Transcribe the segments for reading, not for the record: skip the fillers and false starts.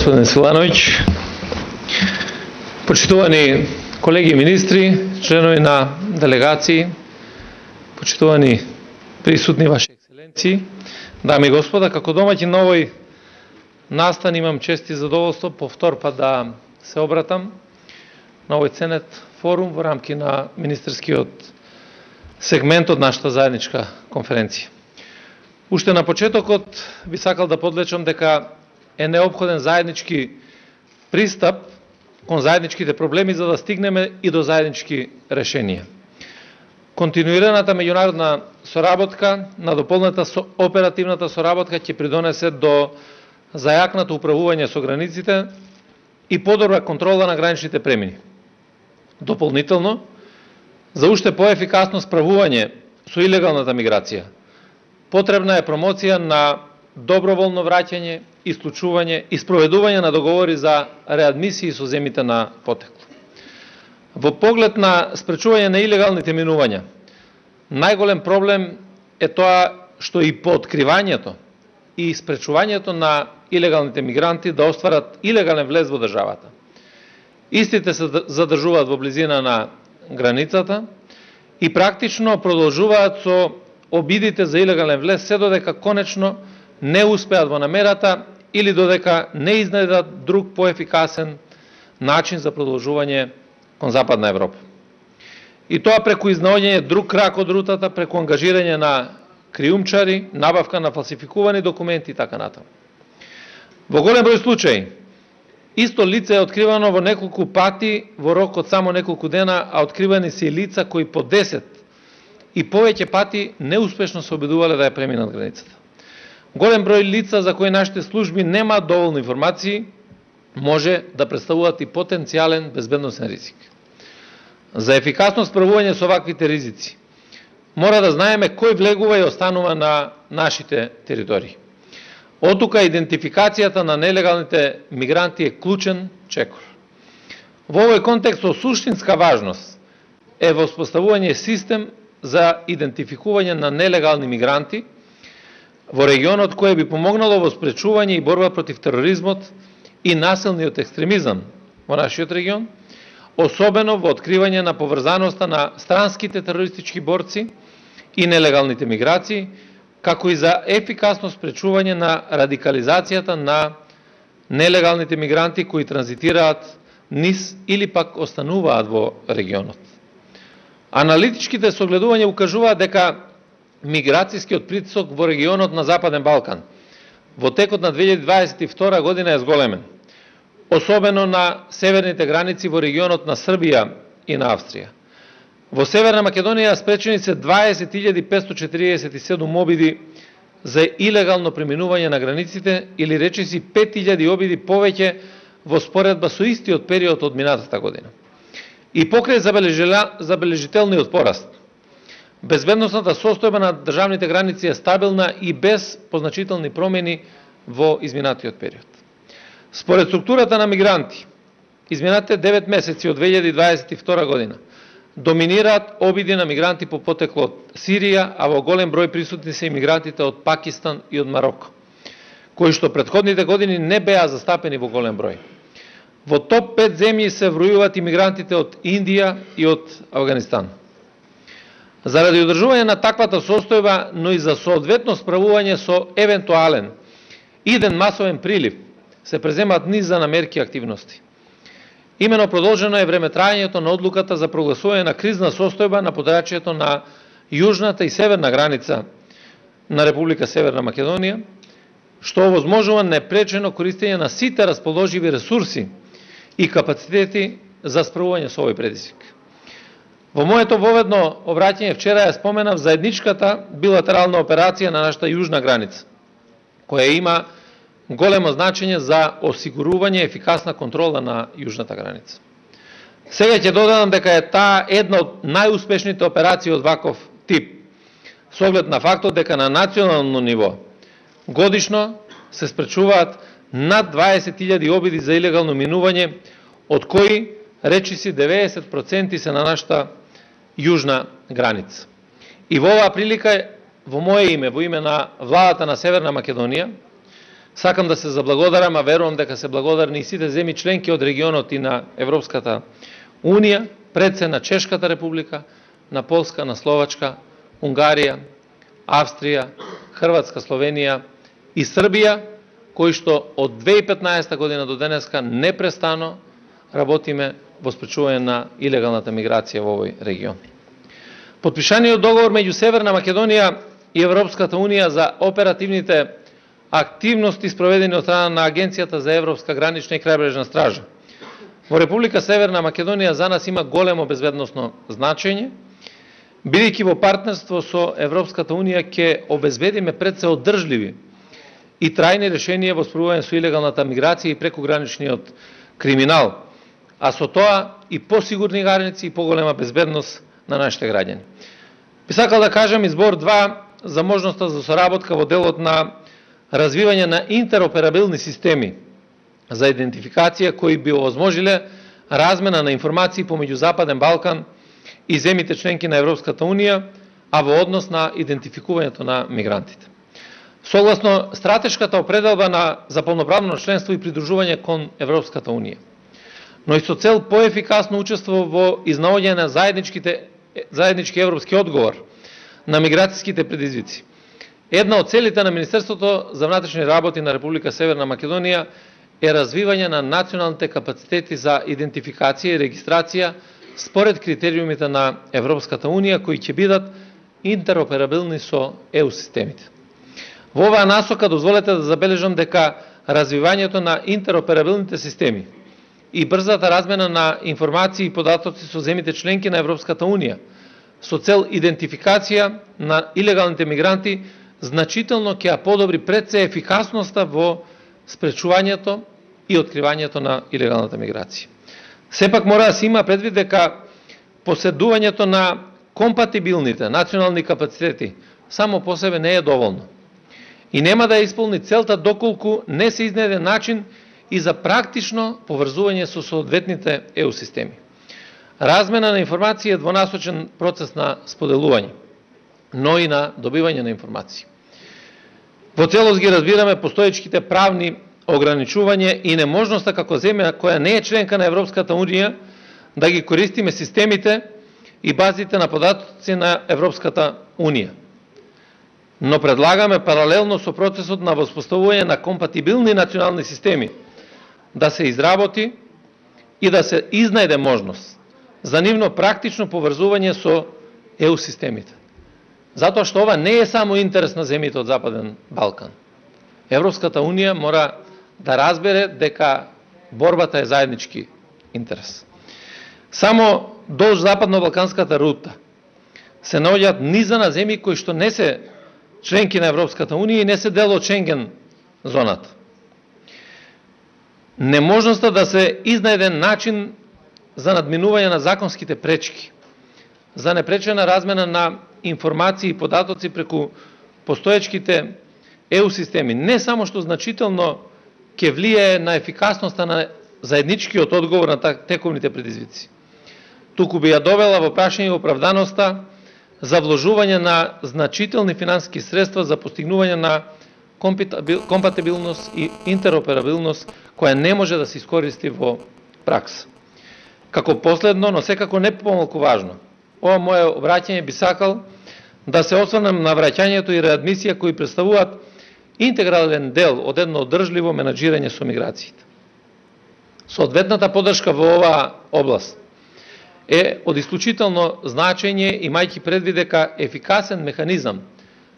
Господин Силанович, почитувани колеги министри, членови на делегации, почитувани присутни Ваши екселенции, дами и господа, како домаќин на овој настан имам чест и задоволство по втор пат да се обратам на овој ценет форум во рамки на министерскиот сегмент од нашата заедничка конференција. Уште на почетокот би сакал да подлечам дека е необходен заеднички пристап кон заедничките проблеми за да стигнеме и до заеднички решенија. Континуираната меѓународна соработка, надополната со оперативната соработка ќе придонесе до зајакнато управување со границите и подобра контрола на граничните премини. Дополнително, за уште поефикасно справување со илегалната миграција, потребна е промоција на доброволно враќање, исклучување и спроведување на договори за реадмисии со земите на потекло. Во поглед на спречување на илегалните минувања, најголем проблем е тоа што и по откривањето и спречувањето на илегалните мигранти да остварат илегален влез во државата. Истите се задржуваат во близина на границата и практично продолжуваат со обидите за илегален влез се додека конечно не успеат во намерата или додека не изнайдат друг поефикасен начин за продолжување кон Западна Европа. И тоа преку изнаоѓање друг крак од рутата, преку ангажирање на криумчари, набавка на фалсификувани документи и така натаму. Во голем број случаи, исто лице е откривано во неколку пати во рок од само неколку дена, а откривани се и лица кои по 10 и повеќе пати неуспешно се обидувале да ја преминат границата. Голем број лица за кои нашите служби нема доволно информации може да представуваат и потенцијален безбедносен ризик. За ефикасно справување со ваквите ризици мора да знаеме кој влегува и останува на нашите територии. Оттука идентификацијата на нелегалните мигранти е клучен чекор. Во овој контекст од суштинска важност е воспоставување систем за идентификување на нелегални мигранти во регионот кој би помогнало во спречување и борба против тероризмот и насилниот екстремизам во нашиот регион, особено во откривање на поврзаноста на странските терористички борци и нелегалните миграции, како и за ефикасно спречување на радикализацијата на нелегалните мигранти кои транзитираат низ или пак остануваат во регионот. Аналитичките согледувања укажуваат дека миграцијскиот притисок во регионот на Западен Балкан во текот на 2022 година е зголемен, особено на северните граници во регионот на Србија и на Австрија. Во Северна Македонија спречени се 20.547 обиди за илегално преминување на границите или речиси 5.000 обиди повеќе во споредба со истиот период од минатата година. И покрај забележителниот пораст, безбедносната состојба на државните граници е стабилна и без позначителни промени во изминатиот период. Според структурата на мигранти, изминатите 9 месеци од 2022 година доминираат обиди на мигранти по потекло од Сирија, а во голем број присутни се и мигрантите од Пакистан и од Мароко, кои што предходните години не беа застапени во голем број. Во топ 5 земји се врујуваат и мигрантите од Индија и од Авганистан. Заради одржување на таквата состојба, но и за соодветно справување со евентуален иден масовен прилив, се преземаат низ на мерки и активности. Имено продолжено е времетрајањето на одлуката за прогласување на кризна состојба на подрачјето на јужната и северна граница на Република Северна Македонија, што овозможува непречено користење на сите расположиви ресурси и капацитети за справување со овој предизвик. Во моето воведно обраќање вчера ја споменав заедничката билатерална операција на нашата јужна граница, која има големо значење за осигурување ефикасна контрола на јужната граница. Сега ќе додадам дека е таа една од најуспешните операции од ваков тип, со оглед на фактот дека на национално ниво годишно се спречуваат над 20.000 обиди за илегално минување, од кои речиси 90% се на нашата јужна граница. И во оваа прилика, во моје име, во име на владата на Северна Македонија, Сакам да се заблагодарам, а верувам дека се благодарни и сите земји членки од регионот и на Европската Унија, пред се на Чешката република, на Полска, на Словачка, Унгарија, Австрија, Хрватска, Словенија и Србија, кои што од 2015 година до денеска непрестано работиме во спречување на илегалната миграција во овој регион. Потпишаниот договор меѓу Северна Македонија и Европската Унија за оперативните активности спроведени од страна на Агенцијата за Европска гранична и крајбрежна стража во Република Северна Македонија за нас има големо безбедносно значење, бидејќи во партнерство со Европската Унија ќе обезбедиме пред се одржливи и трајни решенија во справување со илегалната миграција и прекограничниот криминал, а со тоа и посигурни граници и поголема безбедност на нашите граѓани. Би сакал да кажам избор 2 за можноста за соработка во делот на развивање на интероперабилни системи за идентификација кои би овозможиле размена на информации помеѓу Западен Балкан и земјите членки на Европската Унија, а во однос на идентификувањето на мигрантите. Согласно стратешката определба за полноправно членство и придружување кон Европската Унија, но и со цел поефикасно учество во изнаоѓање на заеднички европски одговор на миграцијските предизвици. Една од целите на Министерството за внатрешни работи на Република Северна Македонија е развивање на националните капацитети за идентификација и регистрација според критериумите на Европската Унија, кои ќе бидат интероперабилни со ЕУ системите. Во оваа насока дозволете да забележам дека развивањето на интероперабилните системи и брзата размена на информации и податоци со земјите членки на Европската Унија со цел идентификација на илегалните мигранти значително ќе ја подобри пред се ефикасноста во спречувањето и откривањето на илегалната миграција. Сепак мора да се има предвид дека поседувањето на компатибилните национални капацитети само по себе не е доволно и нема да исполни целта доколку не се изнајде начин и за практично поврзување со соодветните ЕУ системи. Размена на информација е двонасочен процес на споделување, но и на добивање на информација. Во целост ги разбираме постоечките правни ограничување и неможноста како земја која не е членка на Европската Унија да ги користиме системите и базите на податоци на Европската Унија. Но предлагаме паралелно со процесот на воспоставување на компатибилни национални системи да се изработи и да се изнајде можност за нивно практично поврзување со ЕУ системите. Затоа што ова не е само интерес на земјите од Западен Балкан. Европската Унија мора да разбере дека борбата е заеднички интерес. Само долж западно-балканската рута се наоѓаат низа на земји кои што не се членки на Европската Унија и не се дел од Шенген зоната. Неможноста да се изнајде начин за надминување на законските пречки, за непречена размена на информации и податоци преку постоечките ЕУ системи, не само што значително ќе влијае на ефикасноста на заедничкиот одговор на тековните предизвици, туку би ја довела во прашање оправданоста за вложување на значителни финансиски средства за постигнување на компатибилност и интероперабилност која не може да се искористи во пракса. Како последно, но секако не помалку важно, ова моје обраќање би сакал да се осврнем на враќањето и реадмисија кои представуваат интегрален дел од едно одржливо менаџирање со миграциите. Соодветната поддршка во оваа област е од исклучително значење, имајќи предвид дека ефикасен механизам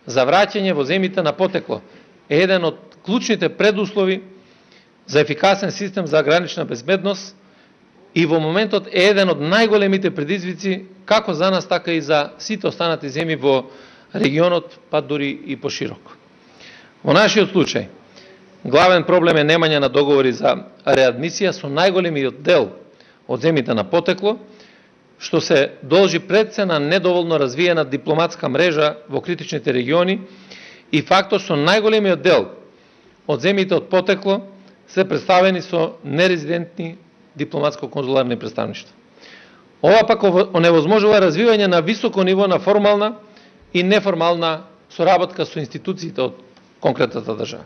за враќање во земјите на потекло е еден од клучните предуслови за ефикасен систем за гранична безбедност и во моментот е еден од најголемите предизвици како за нас, така и за сите останати земји во регионот, па дури и пошироко. Во нашиот случај, главен проблем е немање на договори за реадмисија со најголемиот дел од земјите на потекло, што се должи пред се на недоволно развиена дипломатска мрежа во критичните региони и фактот што најголемиот дел од земјите од потекло се представени со нерезидентни дипломатско-конзуларни представништва. Ова пак оневозможува развивање на високо ниво на формална и неформална соработка со институциите од конкретната држава.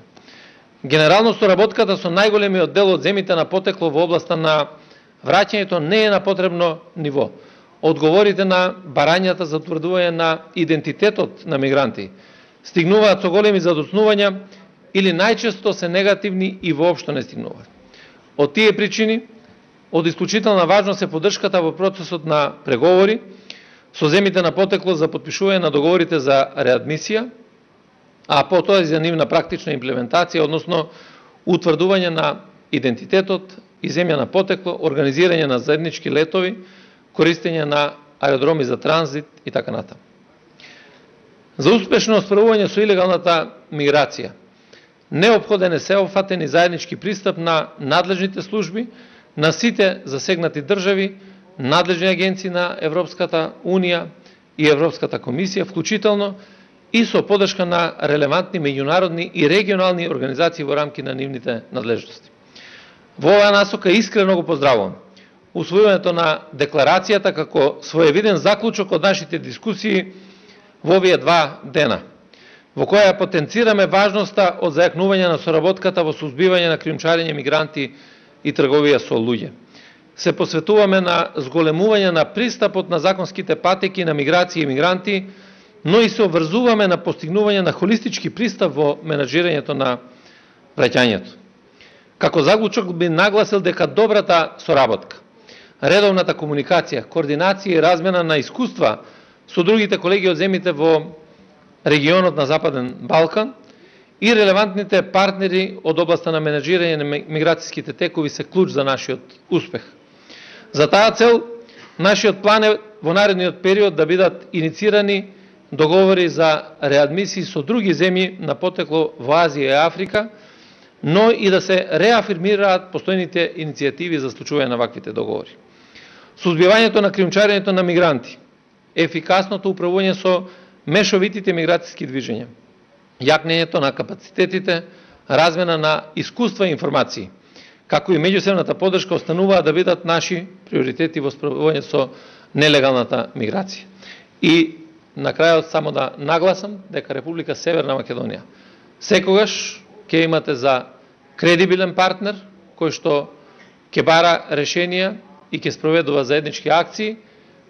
Генерално соработката со најголемиот дел од земите на потекло во областа на враќањето не е на потребно ниво. Одговорите на барањата за утврдување на идентитетот на мигранти стигнуваат со големи задоцнувања или најчесто се негативни и воопшто не стигнуваат. Од тие причини, од исклучителна важност е поддршката во процесот на преговори со земите на потекло за потпишување на договорите за реадмисија, а потоа и за нивна практична имплементација, односно утврдување на идентитетот и земја на потекло, организирање на заеднички летови, користење на аеродроми за транзит и така натаму. За успешно справување со илегалната миграција, неопходен е сеопфатен и заеднички пристап на надлежните служби, на сите засегнати држави, надлежни агенции на Европската Унија и Европската Комисија, вклучително и со поддршка на релевантни меѓународни и регионални организации во рамки на нивните надлежности. Во оваа насока искрено го поздравувам усвојувањето на декларацијата како своевиден заклучок од нашите дискусии во овие 2 дена, во која потенцираме важноста од зајакнување на соработката во сузбивање на кријумчарење мигранти и трговија со луѓе. Се посветуваме на зголемување на пристапот на законските патеки на миграција и мигранти, но и се обврзуваме на постигнување на холистички пристап во менаџирањето на враќањето. Како заклучок би нагласил дека добрата соработка, редовната комуникација, координација и размена на искуства со другите колеги од земите во регионот на Западен Балкан и релевантните партнери од областа на менаџирање на миграцијските текови се клуч за нашиот успех. За таа цел, нашиот план е во наредниот период да бидат иницирани договори за реадмисии со други земји на потекло во Азија и Африка, но и да се реафирмираат постојните иницијативи за склучување на ваквите договори. Сузбивањето на кријумчарењето на мигранти, ефикасното управување со мешовитите миграцијски движења, јакнењето на капацитетите, размена на искуства и информации, како и меѓусебната поддршка остануваат да бидат наши приоритети во справување со нелегалната миграција. И на крајот само да нагласам дека Република Северна Македонија секогаш ќе имате за кредибилен партнер кој што ќе бара решенија и ќе спроведува заеднички акции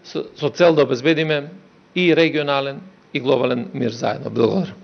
со цел да обезбедиме и регионален и глобален мир заедно. Благодарам.